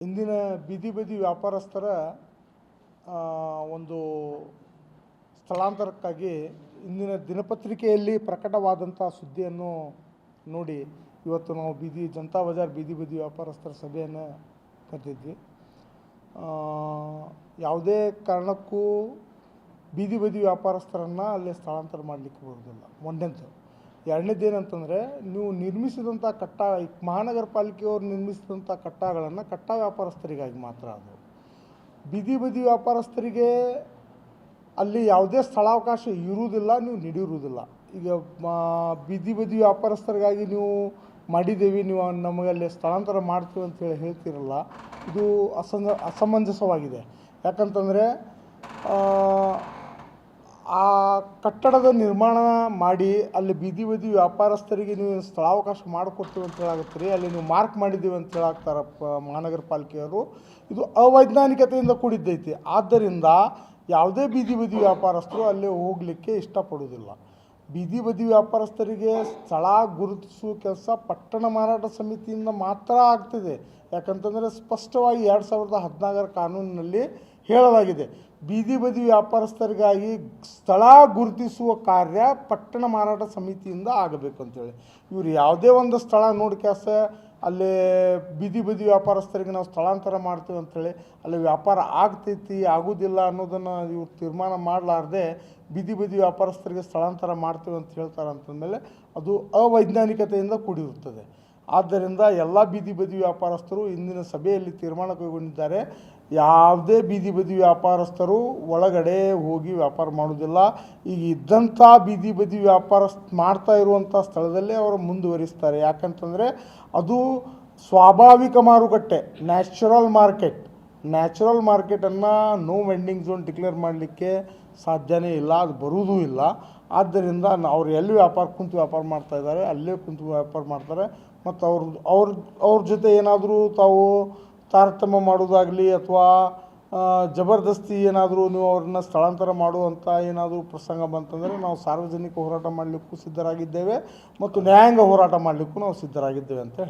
ಇಂದಿನ ಬೀದಿ ಬದಿ ವ್ಯಾಪಾರಸ್ಥರ ಒಂದು ಸ್ಥಳಾಂತರಕ್ಕಾಗಿ ಇಂದಿನ ದಿನಪತ್ರಿಕೆಯಲ್ಲಿ ಪ್ರಕಟವಾದಂಥ ಸುದ್ದಿಯನ್ನು ನೋಡಿ ಇವತ್ತು ನಾವು ಜನತಾ ಬಜಾರ್ ಬೀದಿ ಬದಿ ವ್ಯಾಪಾರಸ್ಥರ ಸಭೆಯನ್ನು ಕರೆದಿದ್ವಿ. ಯಾವುದೇ ಕಾರಣಕ್ಕೂ ಬೀದಿ ಬದಿ ವ್ಯಾಪಾರಸ್ಥರನ್ನು ಅಲ್ಲೇ ಸ್ಥಳಾಂತರ ಮಾಡಲಿಕ್ಕೆ ಬರೋದಿಲ್ಲ. ಒಂದನೇದು. ಎರಡನೇದು ಏನಂತಂದರೆ, ನೀವು ನಿರ್ಮಿಸಿದಂಥ ಮಹಾನಗರ ಪಾಲಿಕೆಯವರು ನಿರ್ಮಿಸಿದಂಥ ಕಟ್ಟಡಗಳನ್ನು ವ್ಯಾಪಾರಸ್ಥರಿಗಾಗಿ ಮಾತ್ರ. ಅದು ಬೀದಿ ಬದಿ ವ್ಯಾಪಾರಸ್ಥರಿಗೆ ಅಲ್ಲಿ ಯಾವುದೇ ಸ್ಥಳಾವಕಾಶ ಇರುವುದಿಲ್ಲ, ನೀವು ನೀಡಿರುವುದಿಲ್ಲ. ಈಗ ಬೀದಿ ಬದಿ ವ್ಯಾಪಾರಸ್ಥರಿಗಾಗಿ ನೀವು ಮಾಡಿದ್ದೀವಿ, ನೀವು ನಮಗೆ ಅಲ್ಲಿ ಸ್ಥಳಾಂತರ ಮಾಡ್ತೀವಿ ಅಂತೇಳಿ ಹೇಳ್ತಿರಲ್ಲ, ಇದು ಅಸಮಂಜಸವಾಗಿದೆ. ಯಾಕಂತಂದರೆ ಆ ಕಟ್ಟಡದ ನಿರ್ಮಾಣ ಮಾಡಿ ಅಲ್ಲಿ ಬೀದಿ ಬದಿ ವ್ಯಾಪಾರಸ್ಥರಿಗೆ ನೀವು ಸ್ಥಳಾವಕಾಶ ಮಾಡಿಕೊಡ್ತೀವಿ ಅಂತ ಹೇಳಾಗತ್ತೀರಿ, ಅಲ್ಲಿ ನೀವು ಮಾರ್ಕ್ ಮಾಡಿದ್ದೀವಿ ಅಂತ ಹೇಳಾಗ್ತಾರೆ ಮಹಾನಗರ ಪಾಲಿಕೆಯವರು. ಇದು ಅವೈಜ್ಞಾನಿಕತೆಯಿಂದ ಕೂಡಿದ್ದೈತಿ. ಆದ್ದರಿಂದ ಯಾವುದೇ ಬೀದಿ ಬದಿ ವ್ಯಾಪಾರಸ್ಥರು ಅಲ್ಲಿ ಹೋಗಲಿಕ್ಕೆ ಇಷ್ಟಪಡೋದಿಲ್ಲ. ಬೀದಿ ಬದಿ ವ್ಯಾಪಾರಸ್ಥರಿಗೆ ಸ್ಥಳ ಗುರುತಿಸುವ ಕೆಲಸ ಪಟ್ಟಣ ಮಾರಾಟ ಸಮಿತಿಯಿಂದ ಮಾತ್ರ ಆಗ್ತಿದೆ. ಯಾಕಂತಂದರೆ ಸ್ಪಷ್ಟವಾಗಿ 2014ರ ಕಾನೂನಿನಲ್ಲಿ ಹೇಳಲಾಗಿದೆ, ಬೀದಿ ಬದಿ ವ್ಯಾಪಾರಸ್ಥರಿಗಾಗಿ ಸ್ಥಳ ಗುರುತಿಸುವ ಕಾರ್ಯ ಪಟ್ಟಣ ಮಾರಾಟ ಸಮಿತಿಯಿಂದ ಆಗಬೇಕು ಅಂತೇಳಿ. ಇವರು ಯಾವುದೇ ಒಂದು ಸ್ಥಳ ನೋಡಿ ಅಲ್ಲಿ ಬೀದಿ ಬದಿ ವ್ಯಾಪಾರಸ್ಥರಿಗೆ ನಾವು ಸ್ಥಳಾಂತರ ಮಾಡ್ತೀವಿ ಅಂಥೇಳಿ ಅಲ್ಲಿ ವ್ಯಾಪಾರ ಆಗ್ತೈತಿ ಆಗೋದಿಲ್ಲ ಅನ್ನೋದನ್ನು ಇವ್ರು ತೀರ್ಮಾನ ಮಾಡಲಾರ್ದೆ ಬೀದಿ ಬದಿ ವ್ಯಾಪಾರಸ್ಥರಿಗೆ ಸ್ಥಳಾಂತರ ಮಾಡ್ತೀವಿ ಅಂತ ಹೇಳ್ತಾರೆ ಅಂತಂದಮೇಲೆ ಅದು ಅವೈಜ್ಞಾನಿಕತೆಯಿಂದ ಕೂಡಿರುತ್ತದೆ. ಆದ್ದರಿಂದ ಎಲ್ಲ ಬೀದಿ ಬದಿ ವ್ಯಾಪಾರಸ್ಥರು ಇಂದಿನ ಸಭೆಯಲ್ಲಿ ತೀರ್ಮಾನ ಕೈಗೊಂಡಿದ್ದಾರೆ, ಯಾವುದೇ ಬೀದಿ ಬದಿ ವ್ಯಾಪಾರಸ್ಥರು ಒಳಗಡೆ ಹೋಗಿ ವ್ಯಾಪಾರ ಮಾಡೋದಿಲ್ಲ. ಈಗ ಇದ್ದಂಥ ಬೀದಿ ಬದಿ ವ್ಯಾಪಾರ ಮಾಡ್ತಾ ಇರುವಂಥ ಸ್ಥಳದಲ್ಲೇ ಅವರು ಮುಂದುವರಿಸ್ತಾರೆ. ಯಾಕಂತಂದರೆ ಅದು ಸ್ವಾಭಾವಿಕ ಮಾರುಕಟ್ಟೆ, ನ್ಯಾಚುರಲ್ ಮಾರ್ಕೆಟನ್ನು ನೋ ವೆಂಡಿಂಗ್ ಝೋನ್ ಡಿಕ್ಲೇರ್ ಮಾಡಲಿಕ್ಕೆ ಸಾಧ್ಯನೇ ಇಲ್ಲ, ಅದು ಬರುವುದೂ ಇಲ್ಲ. ಆದ್ದರಿಂದ ಅವ್ರು ಎಲ್ಲಿ ಕುಂತು ವ್ಯಾಪಾರ ಮಾಡ್ತಾಯಿದ್ದಾರೆ ಅಲ್ಲೇ ಕುಂತು ವ್ಯಾಪಾರ ಮಾಡ್ತಾರೆ. ಮತ್ತು ಅವ್ರ ಜೊತೆ ಏನಾದರೂ ತಾವು ತಾರತಮ್ಯ ಮಾಡೋದಾಗಲಿ ಅಥವಾ ಜಬರ್ದಸ್ತಿ ಏನಾದರೂ ನೀವು ಅವ್ರನ್ನ ಸ್ಥಳಾಂತರ ಮಾಡುವಂಥ ಏನಾದರೂ ಪ್ರಸಂಗ ಬಂತಂದರೆ ನಾವು ಸಾರ್ವಜನಿಕ ಹೋರಾಟ ಮಾಡಲಿಕ್ಕೂ ಸಿದ್ಧರಾಗಿದ್ದೇವೆ ಮತ್ತು ನ್ಯಾಯಾಂಗ ಹೋರಾಟ ಮಾಡಲಿಕ್ಕೂ ನಾವು ಸಿದ್ಧರಾಗಿದ್ದೇವೆ ಅಂತ ಹೇಳಿ.